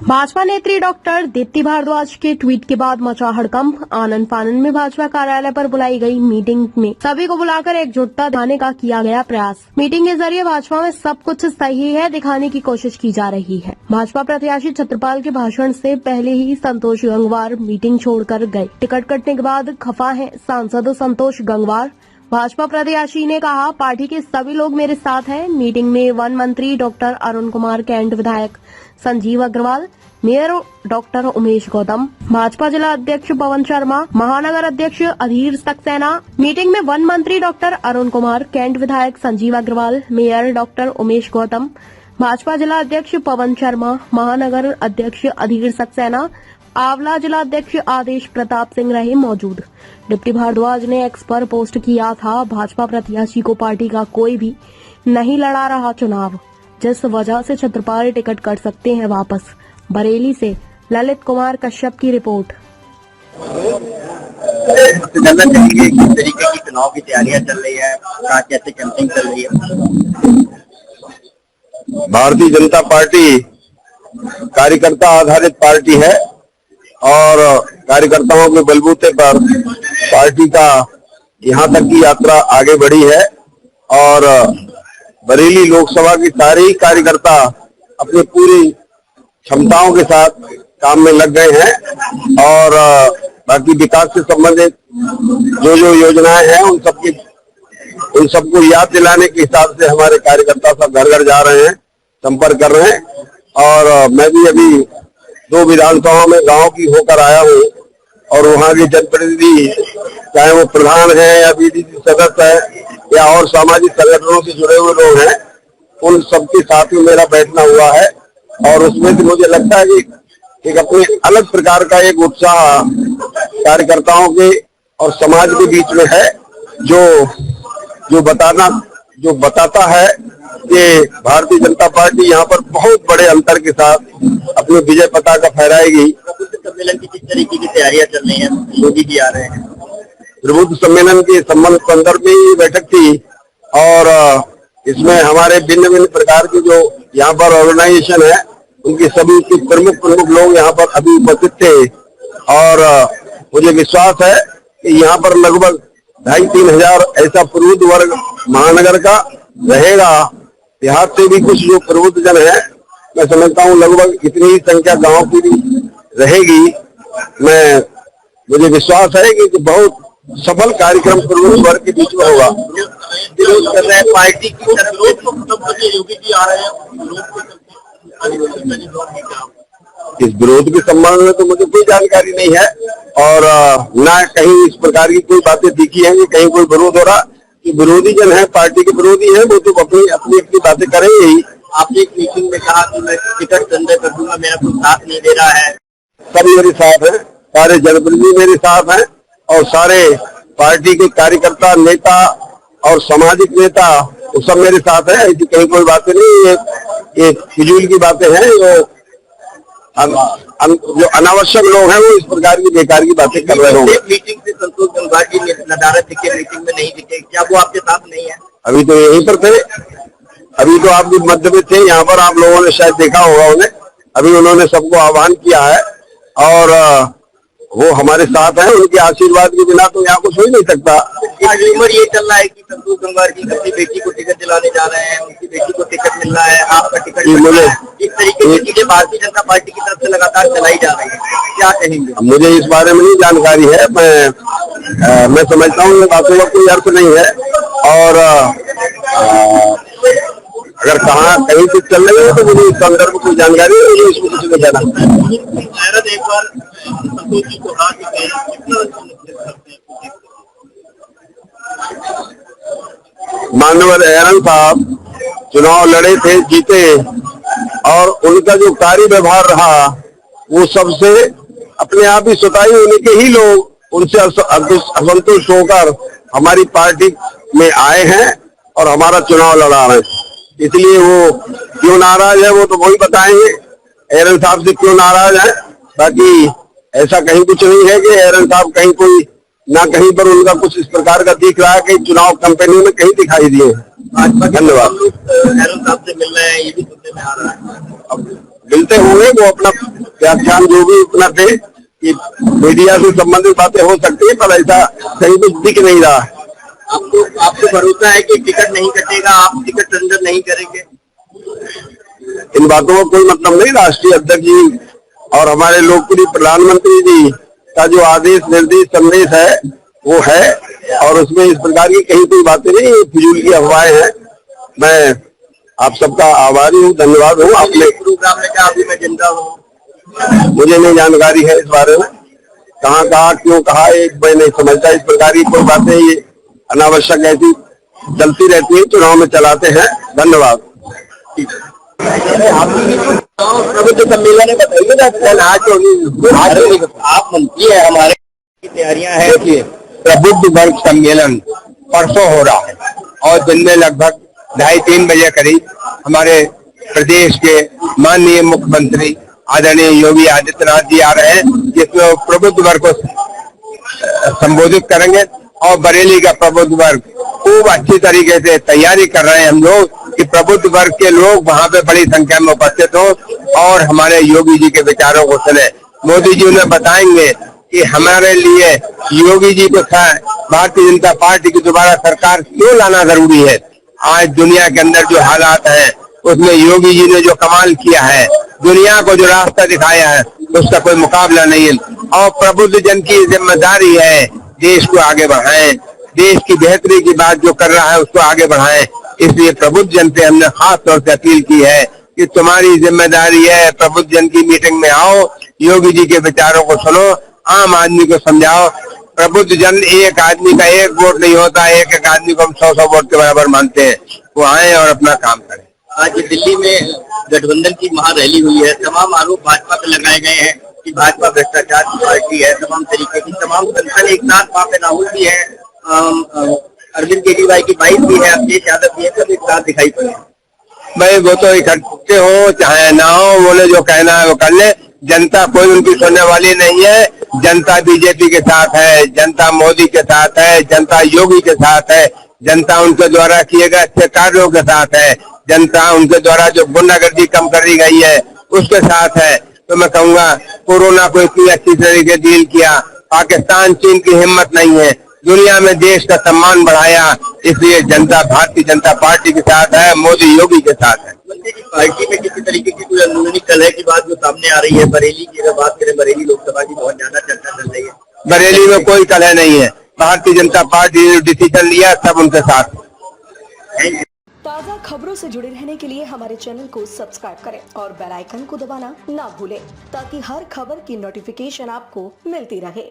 भाजपा नेत्री डॉक्टर दीप्ति भारद्वाज के ट्वीट के बाद मचा हड़कंप। आनंद फानन में भाजपा कार्यालय पर बुलाई गई मीटिंग में सभी को बुलाकर एकजुटता दिखाने का किया गया प्रयास। मीटिंग के जरिए भाजपा में सब कुछ सही है दिखाने की कोशिश की जा रही है। भाजपा प्रत्याशी छत्रपाल के भाषण से पहले ही संतोष गंगवार मीटिंग छोड़कर गए। टिकट कटने के बाद खफा है सांसद संतोष गंगवार। भाजपा प्रत्याशी ने कहा, पार्टी के सभी लोग मेरे साथ हैं। मीटिंग में वन मंत्री डॉक्टर अरुण कुमार, कैंट विधायक संजीव अग्रवाल, मेयर डॉक्टर उमेश गौतम, भाजपा जिला अध्यक्ष पवन शर्मा, महानगर अध्यक्ष अधीर सक्सेना। मीटिंग में वन मंत्री डॉक्टर अरुण कुमार, कैंट विधायक संजीव अग्रवाल, मेयर डॉक्टर उमेश गौतम, भाजपा जिला अध्यक्ष पवन शर्मा, महानगर अध्यक्ष अधीर सक्सेना, आंवला जिला अध्यक्ष आदेश प्रताप सिंह रहे मौजूद। डिप्टी भारद्वाज ने एक्स पर पोस्ट किया था, भाजपा प्रत्याशी को पार्टी का कोई भी नहीं लड़ा रहा चुनाव, जिस वजह से छत्रपाल टिकट कट सकते हैं वापस। बरेली से ललित कुमार कश्यप की रिपोर्ट। जानना चाहेंगे किस तरीके की चुनाव की तैयारियां चल रही है, कैसे कैंपेनिंग चल रही है? भारतीय जनता पार्टी कार्यकर्ता आधारित पार्टी है और कार्यकर्ताओं के बलबूते पर पार्टी का यहां तक की यात्रा आगे बढ़ी है और बरेली लोकसभा की सारे कार्यकर्ता अपनी पूरी क्षमताओं के साथ काम में लग गए हैं और बाकी विकास से संबंधित जो योजनाएं हैं उन सबको याद दिलाने के हिसाब से हमारे कार्यकर्ता सब घर घर जा रहे हैं, संपर्क कर रहे हैं। और मैं भी अभी 2 विधानसभाओं में गांव की होकर आया हूं और वहां के जनप्रतिनिधि, चाहे वो प्रधान है या बीडीसी सदस्य है या और सामाजिक संगठनों से जुड़े हुए लोग हैं, उन सबके साथ में मेरा बैठना हुआ है और उसमें से मुझे लगता है कि एक अपने अलग प्रकार का एक उत्साह कार्यकर्ताओं के और समाज के बीच में है, जो बताता है कि भारतीय जनता पार्टी यहाँ पर बहुत बड़े अंतर के साथ अपने विजय पताका फहराएगी। सम्मेलन की किस तरीके की तैयारियां चल रही है? मोदी जी आ रहे हैं। प्रबुद्ध सम्मेलन के संदर्भ में ये बैठक थी और इसमें हमारे भिन्न भिन्न प्रकार के जो यहाँ पर ऑर्गेनाइजेशन है उनके सभी के प्रमुख लोग यहाँ पर अभी उपस्थित थे और मुझे विश्वास है कि यहाँ पर लगभग 2,500-3 हजार ऐसा प्रबुद्ध वर्ग महानगर का रहेगा। देहात से भी कुछ जो प्रबुद्ध जन है, मैं समझता हूँ लगभग इतनी ही संख्या गांव की भी रहेगी। मुझे विश्वास है कि बहुत सफल कार्यक्रम प्रबुद्ध वर्ग के बीच में होगा। विरोध कर रहे हैं पार्टी की तरफ योगी जी आ रहे हैं। इस विरोध के संबंध में तो मुझे कोई जानकारी नहीं है और न कहीं इस प्रकार की कोई बातें दिखी है कि कहीं कोई विरोध हो रहा। कि विरोधी जन है, पार्टी के विरोधी है, वो तो अपनी बातें करेंगे ही। आपने एक मीटिंग में कहा कि मैं टिकट संजय कर दूंगा, मेरा कोई साथ नहीं दे रहा है। सब मेरे साथ है, सारे जनप्रतिनिधि मेरे साथ हैं और सारे पार्टी के कार्यकर्ता, नेता और सामाजिक नेता वो सब मेरे साथ है। ऐसी कहीं कोई बातें नहीं, ये फिजूल की बातें हैं। जो अनावश्यक लोग हैं वो इस प्रकार की बेकार की बातें कर रहे होंगे। मीटिंग से संतोष गंगवार जी नदारत दिखे, मीटिंग में नहीं दिखे, क्या वो आपके साथ नहीं है? अभी तो यहीं पर थे, अभी तो आप भी मध्य में थे, यहाँ पर आप लोगों ने शायद देखा होगा उन्हें। अभी उन्होंने सबको आह्वान किया है और वो हमारे साथ हैं। उनके आशीर्वाद के बिना तो यहाँ कुछ हो ही नहीं सकता। र्यूमर ये चल रहा है कि संतोष गंगवार जी अपनी बेटी को टिकट दिलाने जा रहे हैं, उनकी बेटी को टिकट मिल रहा है, आपका टिकट मिल रहा है। इस तरीके की चीजें भारतीय जनता पार्टी की तरफ से लगातार चलाई जा रही है, क्या कहेंगे? मुझे इस बारे में नहीं जानकारी है। मैं समझता हूँ ये बातों का कोई अर्थ नहीं है और अगर कहीं से चल रही है तो मुझे इस संदर्भ में कोई जानकारी नहीं, मुझे इसमें कुछ नहीं जाना। माननीय एरन साहब चुनाव लड़े थे, जीते और उनका जो कार्य व्यवहार रहा वो सबसे अपने आप ही स्वतः होने के ही लोग उनसे असंतुष्ट होकर हमारी पार्टी में आए हैं और हमारा चुनाव लड़ा रहे हैं। इसलिए वो क्यों नाराज है वो तो वही बताएंगे, एरन साहब से क्यों नाराज है। बाकी ऐसा कहीं कुछ नहीं है कि एरन साहब कहीं कोई ना कहीं पर उनका कुछ इस प्रकार का दिख रहा है कि चुनाव कैंपेनिंग में कहीं दिखाई दिए। भाजपा के धन्यवाद। हम लोग हैरन साहब से मिल रहे हैं, ये भी सुनने में आ रहा है। अब मिलते होंगे, वो अपना व्याख्यान जो भी अपना दे कि मीडिया से संबंधित बातें हो सकती है, पर ऐसा कहीं कुछ दिख नहीं रहा है। आपको भरोसा है कि टिकट नहीं कटेगा, आप टिकट टेंडर नहीं करेंगे? इन बातों का कोई मतलब नहीं। राष्ट्रीय अध्यक्ष जी और हमारे लोकप्रिय प्रधानमंत्री जी का जो आदेश निर्देश संदेश है वो है, और उसमें इस प्रकार की कहीं कोई बातें नहीं, फिजूल की अफवाहें हैं। मैं आप सबका आभारी हूँ, धन्यवाद हूँ। आपने प्रोग्राम में कहा अभी मैं जिंदा हूँ, मुझे नहीं जानकारी है इस बारे में, कहाँ कहा क्यों कहा एक मैं नहीं समझता। इस प्रकार की कोई बातें ये अनावश्यक ऐसी चलती रहती है, चुनाव में चलाते हैं। धन्यवाद। प्रबुद्ध सम्मेलन है, बताइए आज आप मंत्री है, हमारे की तैयारियां हैं कि प्रबुद्ध वर्ग सम्मेलन परसों हो रहा है और दिन में लगभग 2:30-3 बजे करीब हमारे प्रदेश के माननीय मुख्यमंत्री आदरणीय योगी आदित्यनाथ जी आ रहे हैं, जिसमें वो प्रबुद्ध वर्ग को संबोधित करेंगे। और बरेली का प्रबुद्ध वर्ग खूब अच्छी तरीके से तैयारी कर रहे हैं हम लोग कि प्रबुद्ध वर्ग के लोग वहां पे बड़ी संख्या में उपस्थित हो और हमारे योगी जी के विचारों को सुने। मोदी जी उन्हें बताएंगे कि हमारे लिए योगी जी को भारतीय जनता पार्टी की दोबारा सरकार क्यों लाना जरूरी है। आज दुनिया के अंदर जो हालात हैं उसमें योगी जी ने जो कमाल किया है, दुनिया को जो रास्ता दिखाया है, उसका कोई मुकाबला नहीं है। और प्रबुद्ध जन की जिम्मेदारी है देश को आगे बढ़ाएं, देश की बेहतरी की बात जो कर रहा है उसको आगे बढ़ाएं। इसलिए प्रबुद्ध जन से हमने खास तौर से अपील की है कि तुम्हारी जिम्मेदारी है, प्रबुद्ध जन की मीटिंग में आओ, योगी जी के विचारों को सुनो, आम आदमी को समझाओ। प्रबुद्ध जन एक आदमी का एक वोट नहीं होता, एक एक आदमी को हम 100-100 वोट के बराबर मानते हैं। वो आए और अपना काम करें। आज दिल्ली में गठबंधन की महारैली हुई है, तमाम आरोप भाजपा पर लगाए गए हैं कि भाजपा भ्रष्टाचार की पार्टी है, तमाम तरीके की तमाम संगठन एक साथ, वहाँ पे राहुल भी है, अरविंद केजरीवाल की वाइफ भी है, अखिलेश यादव भी है, सब एक साथ दिखाई पड़े। भाई वो तो इकट्ठे हो चाहे ना हो, उन्हें जो कहना है वो कर ले। जनता कोई उनकी सुनने वाली नहीं है। जनता बीजेपी के साथ है, जनता मोदी के साथ है, जनता योगी के साथ है, जनता उनके द्वारा किए गए अच्छे कार्यों के साथ है, जनता उनके द्वारा जो गुंडागर्दी कम करी गई है उसके साथ है। तो मैं कहूंगा कोरोना को इतनी अच्छी तरीके से डील किया, पाकिस्तान चीन की हिम्मत नहीं है, दुनिया में देश का सम्मान बढ़ाया, इसलिए जनता भारतीय जनता पार्टी के साथ है, मोदी योगी के साथ है। मंत्री जी, पार्टी में किसी तरीके की कोई अंदरूनी कलह की बात जो सामने आ रही है? बरेली की अगर बात करें, बरेली लोकसभा की बहुत ज्यादा चर्चा चल रही है। बरेली में कोई कलह नहीं है, भारतीय जनता पार्टी ने डिसीजन लिया, सब उनके साथ। ताज़ा खबरों से जुड़े रहने के लिए हमारे चैनल को सब्सक्राइब करें और बेल आइकन को दबाना ना भूलें ताकि हर खबर की नोटिफिकेशन आपको मिलती रहे।